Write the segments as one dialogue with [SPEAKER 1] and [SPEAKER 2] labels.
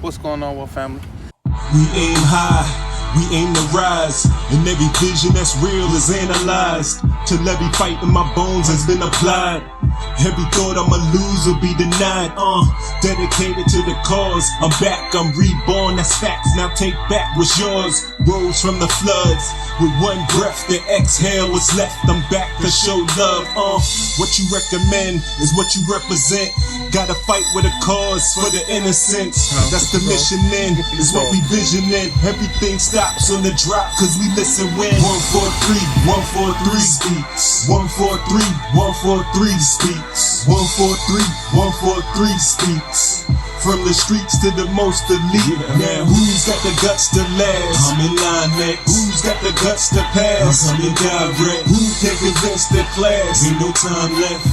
[SPEAKER 1] What's going on, well, family?
[SPEAKER 2] We aim high, we aim to rise, and every vision that's real is analyzed. Till every fight in my bones has been applied. Every thought I'ma lose will be denied. Dedicated to the cause. I'm back, I'm reborn, that's facts. Now take back what's yours. Rose from the floods. With one breath, the exhale was left. I'm back to show love. What you recommend is what you represent. Gotta fight with a cause for the innocents. That's the mission in, is what we visioning. Everything stops on the drop, cause we listen when 143, 143 speaks. 143, 143 speaks. 143, 143 speaks. From the streets to the most elite. Now who's got the guts to last? I'm in line next. Who's got the guts to pass? I'm in direct. Who can convince the class? Ain't no time left.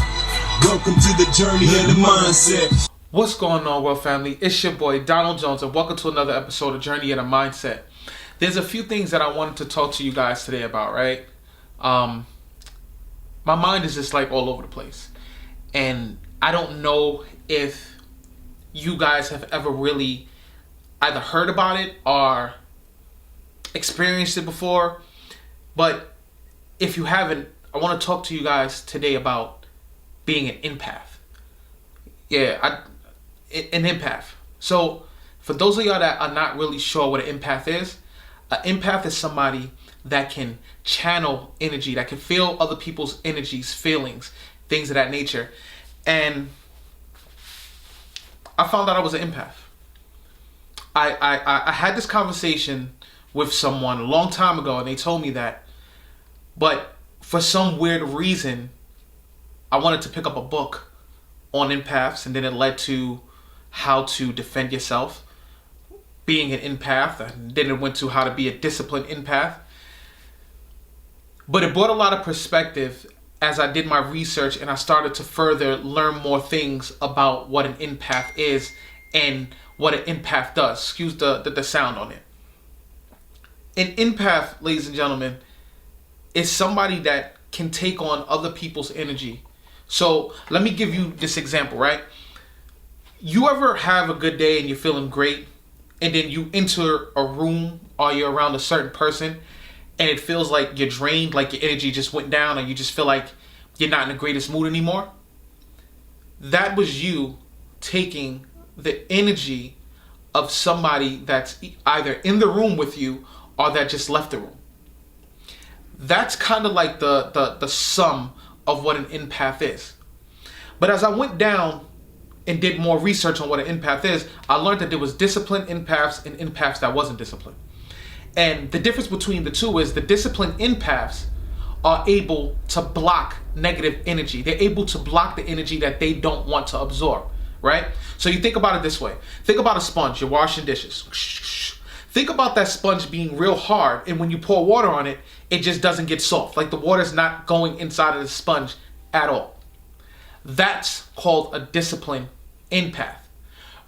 [SPEAKER 2] Welcome to the journey of the mindset.
[SPEAKER 1] What's going on, well, family? It's your boy Donald Jones, and welcome to another episode of Journey of the Mindset. There's a few things that I wanted to talk to you guys today about, right? My mind is just like all over the place, and I don't know if you guys have ever really either heard about it or experienced it before. But if you haven't, I want to talk to you guys today about being an empath. An empath. So for those of y'all that are not really sure what an empath is somebody that can channel energy, that can feel other people's energies, feelings, things of that nature. And I found out I was an empath. I had this conversation with someone a long time ago, and they told me that. But for some weird reason, I wanted to pick up a book on empaths, and then it led to how to defend yourself, being an empath, and then it went to how to be a disciplined empath. But it brought a lot of perspective as I did my research and I started to further learn more things about what an empath is and what an empath does. Excuse the sound on it. An empath, ladies and gentlemen, is somebody that can take on other people's energy. So let me give you this example, right? You ever have a good day and you're feeling great, and then you enter a room or you're around a certain person and it feels like you're drained, like your energy just went down, and you just feel like you're not in the greatest mood anymore? That was you taking the energy of somebody that's either in the room with you or that just left the room. That's kind of like the sum of what an empath is. But as I went down and did more research on what an empath is, I learned that there was disciplined empaths and empaths that wasn't disciplined. And the difference between the two is the disciplined empaths are able to block negative energy. They're able to block the energy that they don't want to absorb, right? So you think about it this way. Think about a sponge. You're washing dishes. Think about that sponge being real hard, and when you pour water on it, it just doesn't get soft. Like the water's not going inside of the sponge at all. That's called a disciplined empath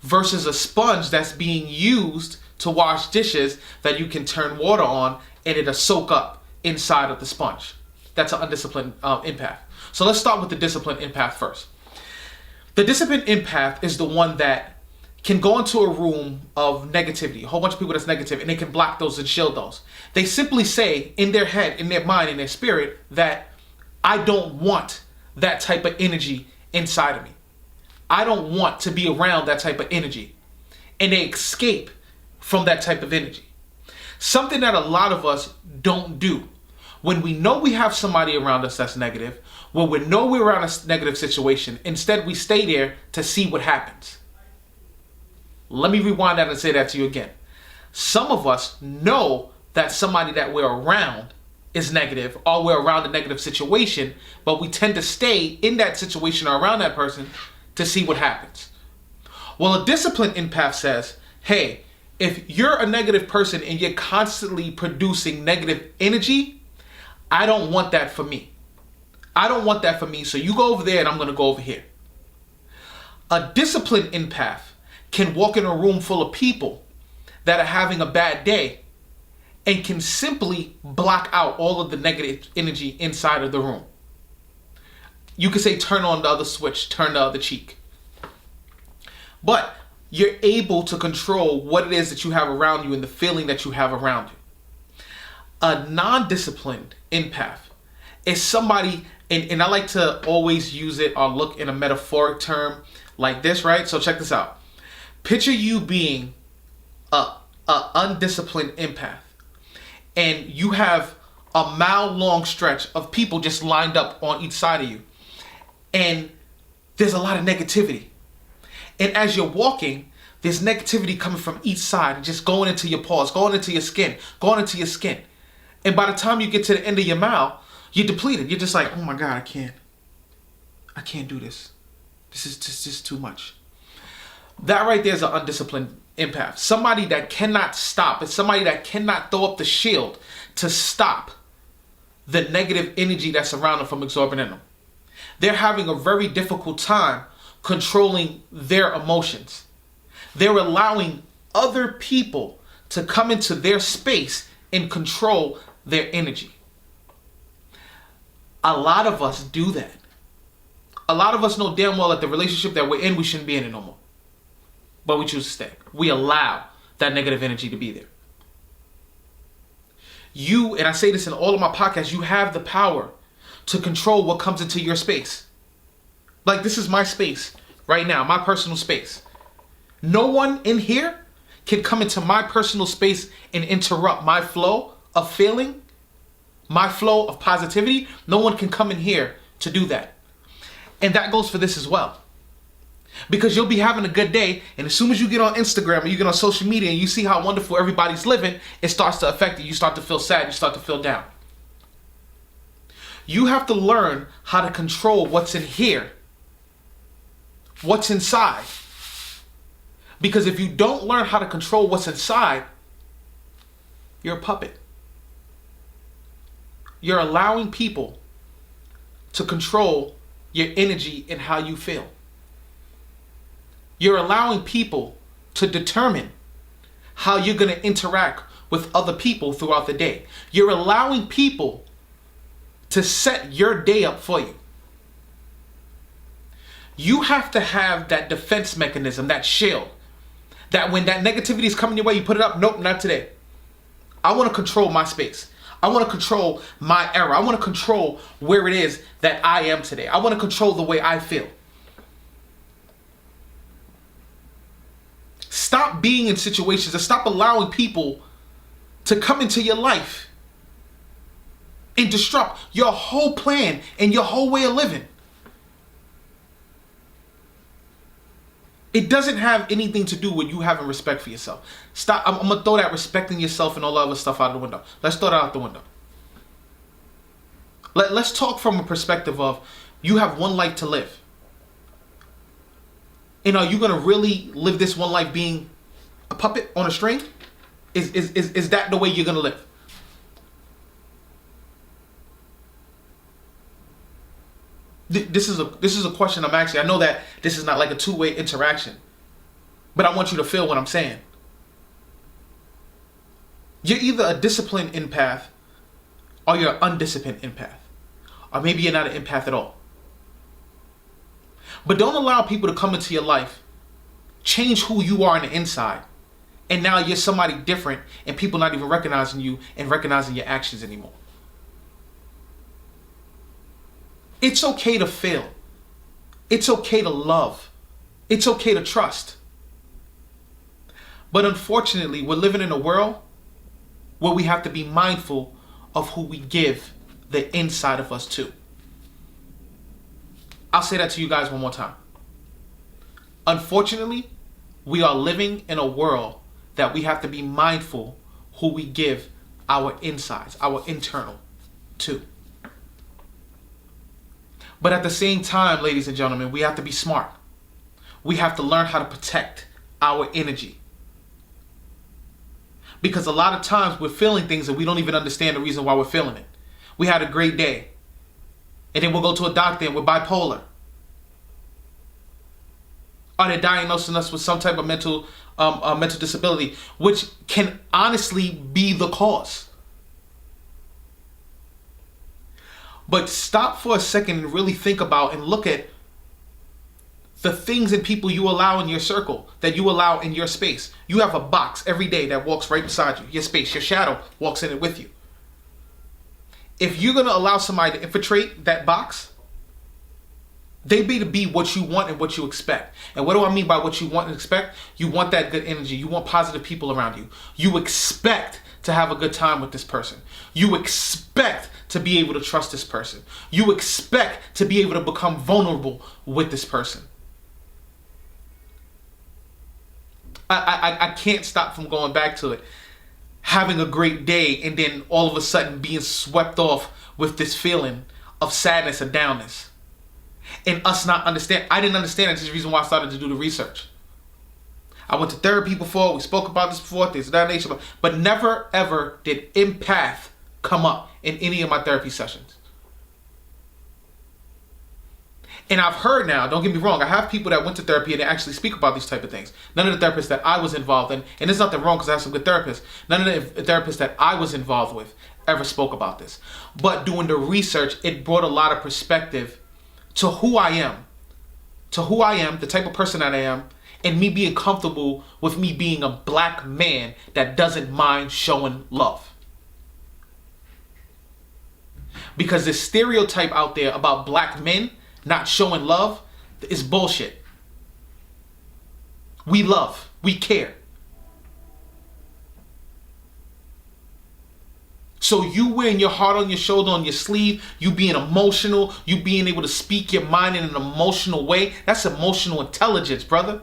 [SPEAKER 1] versus a sponge that's being used to wash dishes that you can turn water on and it'll soak up inside of the sponge. That's an undisciplined empath. So let's start with the disciplined empath first. The disciplined empath is the one that can go into a room of negativity, a whole bunch of people that's negative, and they can block those and shield those. They simply say in their head, in their mind, in their spirit, that I don't want that type of energy inside of me. I don't want to be around that type of energy. And they escape from that type of energy. Something that a lot of us don't do. When we know we have somebody around us that's negative, when we know we're around a negative situation, instead we stay there to see what happens. Let me rewind that and say that to you again. Some of us know that somebody that we're around is negative, or we're around a negative situation, but we tend to stay in that situation or around that person to see what happens. Well, a disciplined empath says, hey, if you're a negative person and you're constantly producing negative energy, I don't want that for me. I don't want that for me, so you go over there and I'm going to go over here. A disciplined empath can walk in a room full of people that are having a bad day and can simply block out all of the negative energy inside of the room. You could say turn on the other switch, turn the other cheek. But you're able to control what it is that you have around you and the feeling that you have around you. A non-disciplined empath is somebody, and I like to always use it or look in a metaphoric term like this, right? So check this out. Picture you being a undisciplined empath, and you have a mile-long stretch of people just lined up on each side of you, and there's a lot of negativity. And as you're walking, there's negativity coming from each side and just going into your paws, going into your skin, going into your skin. And by the time you get to the end of your mile, you're depleted. You're just like, oh my God, I can't do this. This is just too much. That right there is an undisciplined empath. Somebody that cannot stop. It's somebody that cannot throw up the shield to stop the negative energy that's around them from absorbing in them. They're having a very difficult time controlling their emotions. They're allowing other people to come into their space and control their energy. A lot of us do that. A lot of us know damn well that the relationship that we're in, we shouldn't be in it no more. But we choose to stay. We allow that negative energy to be there. You, and I say this in all of my podcasts, you have the power to control what comes into your space. Like, this is my space right now, my personal space. No one in here can come into my personal space and interrupt my flow of feeling, my flow of positivity. No one can come in here to do that. And that goes for this as well. Because you'll be having a good day, and as soon as you get on Instagram or you get on social media and you see how wonderful everybody's living, it starts to affect you. You start to feel sad. You start to feel down. You have to learn how to control what's in here, what's inside. Because if you don't learn how to control what's inside, you're a puppet. You're allowing people to control your energy and how you feel. You're allowing people to determine how you're going to interact with other people throughout the day. You're allowing people to set your day up for you. You have to have that defense mechanism, that shield, that when that negativity is coming your way, you put it up. Nope, not today. I want to control my space. I want to control my era. I want to control where it is that I am today. I want to control the way I feel. Stop being in situations and stop allowing people to come into your life and disrupt your whole plan and your whole way of living. It doesn't have anything to do with you having respect for yourself. Stop. I'm going to throw that respecting yourself and all the other stuff out the window. Let's throw that out the window. Let's talk from a perspective of you have one life to live. And are you going to really live this one life being a puppet on a string? Is that the way you're going to live? This is a question I'm asking. I know that this is not like a two-way interaction, but I want you to feel what I'm saying. You're either a disciplined empath or you're an undisciplined empath. Or maybe you're not an empath at all. But don't allow people to come into your life, change who you are on the inside, and now you're somebody different and people not even recognizing you and recognizing your actions anymore. It's okay to fail. It's okay to love. It's okay to trust. But unfortunately, we're living in a world where we have to be mindful of who we give the inside of us to. I'll say that to you guys one more time. Unfortunately, we are living in a world that we have to be mindful who we give our insides, our internal to. But at the same time, ladies and gentlemen, we have to be smart. We have to learn how to protect our energy. Because a lot of times we're feeling things and we don't even understand the reason why we're feeling it. We had a great day, and then we'll go to a doctor and we're bipolar. Or they're diagnosing us with some type of mental disability, which can honestly be the cause. But stop for a second and really think about and look at the things and people you allow in your circle, that you allow in your space. You have a box every day that walks right beside you, your space, your shadow walks in it with you. If you're going to allow somebody to infiltrate that box, they be to be what you want and what you expect. And what do I mean by what you want and expect? You want that good energy. You want positive people around you. You expect to have a good time with this person. You expect to be able to trust this person. You expect to be able to become vulnerable with this person. I can't stop from going back to it. Having a great day and then all of a sudden being swept off with this feeling of sadness and downness. And us not understand. I didn't understand it. This is the reason why I started to do the research. I went to therapy before. We spoke about this before. Things of that nature. But never ever did empath come up in any of my therapy sessions. And I've heard now, don't get me wrong, I have people that went to therapy and they actually speak about these type of things. None of the therapists that I was involved in, and there's nothing wrong because I have some good therapists, none of the therapists that I was involved with ever spoke about this. But doing the research, it brought a lot of perspective to who I am, the type of person that I am, and me being comfortable with me being a black man that doesn't mind showing love. Because this stereotype out there about black men not showing love is bullshit. We love, we care. So you wearing your heart on your shoulder, on your sleeve, you being emotional, you being able to speak your mind in an emotional way, that's emotional intelligence, brother.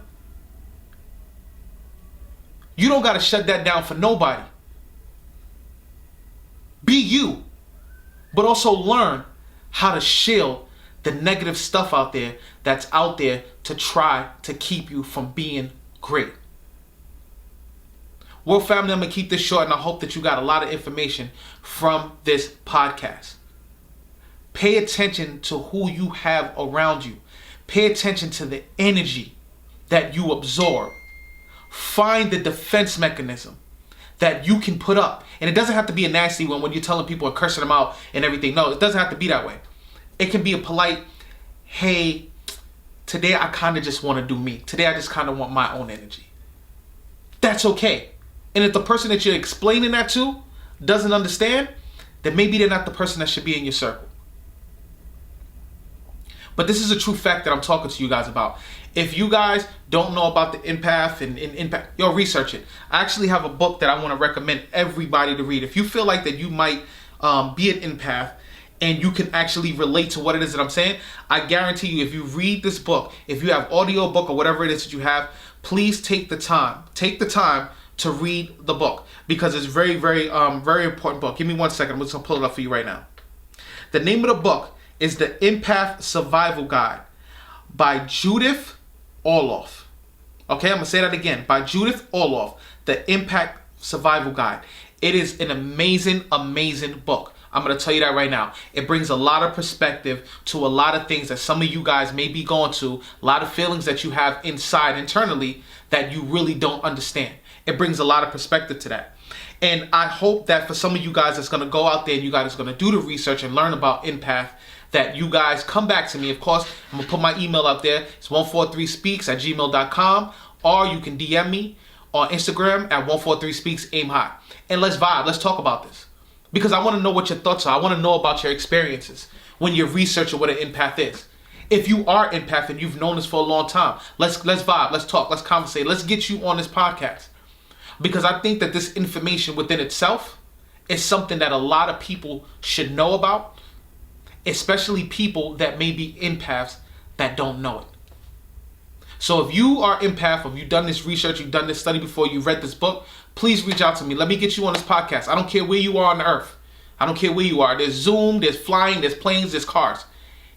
[SPEAKER 1] You don't got to shut that down for nobody. Be you, but also learn how to shield the negative stuff out there that's out there to try to keep you from being great. Well, family, I'm going to keep this short and I hope that you got a lot of information from this podcast. Pay attention to who you have around you. Pay attention to the energy that you absorb. Find the defense mechanism that you can put up. And it doesn't have to be a nasty one when you're telling people and cursing them out and everything. No, it doesn't have to be that way. It can be a polite, hey, today I kind of just want to do me. Today I just kind of want my own energy. That's okay. And if the person that you're explaining that to doesn't understand, then maybe they're not the person that should be in your circle. But this is a true fact that I'm talking to you guys about. If you guys don't know about the empath and empath, yo, research it. I actually have a book that I want to recommend everybody to read. If you feel like that you might be an empath and you can actually relate to what it is that I'm saying, I guarantee you if you read this book, if you have audio book or whatever it is that you have, please take the time. Take the time to read the book because it's very, very important book. Give me 1 second. I'm just going to pull it up for you right now. The name of the book is The Empath Survival Guide by Judith Orloff. Okay, I'm going to say that again. By Judith Orloff, The Empath Survival Guide. It is an amazing, amazing book. I'm going to tell you that right now. It brings a lot of perspective to a lot of things that some of you guys may be going to, a lot of feelings that you have inside internally that you really don't understand. It brings a lot of perspective to that. And I hope that for some of you guys that's going to go out there and you guys are going to do the research and learn about empath, that you guys come back to me. Of course, I'm going to put my email up there. It's 143speaks@gmail.com, or you can DM me on Instagram at 143speaks aim high. And let's vibe. Let's talk about this. Because I want to know what your thoughts are. I want to know about your experiences when you're researching what an empath is. If you are empath and you've known this for a long time, let's vibe, let's talk, let's conversate, let's get you on this podcast. Because I think that this information within itself is something that a lot of people should know about, especially people that may be empaths that don't know it. So if you are empath, or if you've done this research, you've done this study before, you've read this book, please reach out to me. Let me get you on this podcast. I don't care where you are on the earth. I don't care where you are. There's Zoom, there's flying, there's planes, there's cars.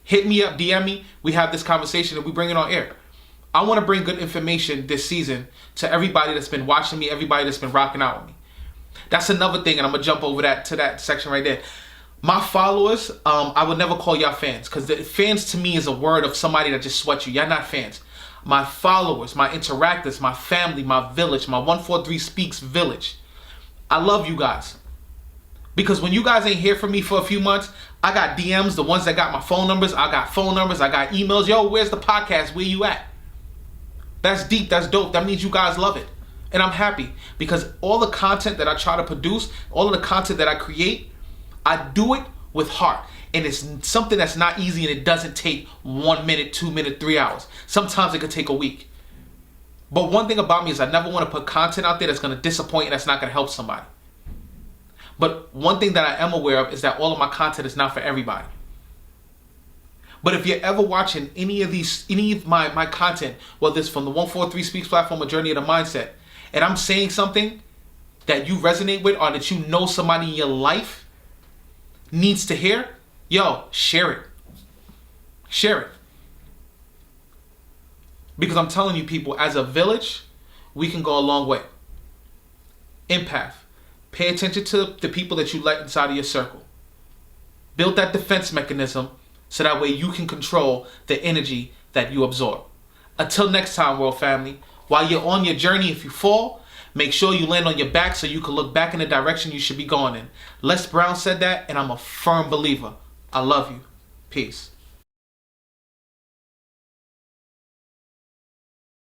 [SPEAKER 1] Hit me up, DM me. We have this conversation and we bring it on air. I want to bring good information this season to everybody that's been watching me, everybody that's been rocking out with me. That's another thing, and I'm going to jump over to that section right there. My followers, I would never call y'all fans, because fans to me is a word of somebody that just sweats you. Y'all not fans. My followers, my interactors, my family, my village, my 143 Speaks village. I love you guys. Because when you guys ain't hear from me for a few months, I got DMs, the ones that got my phone numbers. I got phone numbers. I got emails. Yo, where's the podcast? Where you at? That's deep. That's dope. That means you guys love it. And I'm happy because all the content that I try to produce, all of the content that I create, I do it with heart. And it's something that's not easy, and it doesn't take 1 minute, 2 minutes, 3 hours. Sometimes it could take a week. But one thing about me is I never want to put content out there that's going to disappoint and that's not going to help somebody. But one thing that I am aware of is that all of my content is not for everybody. But if you're ever watching any of my content, whether it's from the 143 Speaks platform or Journey of the Mindset, and I'm saying something that you resonate with or that you know somebody in your life needs to hear, yo, share it. Share it. Because I'm telling you people, as a village, we can go a long way. Empath. Pay attention to the people that you let inside of your circle. Build that defense mechanism so that way you can control the energy that you absorb. Until next time, world family, while you're on your journey, if you fall, make sure you land on your back so you can look back in the direction you should be going in. Les Brown said that, and I'm a firm believer. I love you. Peace.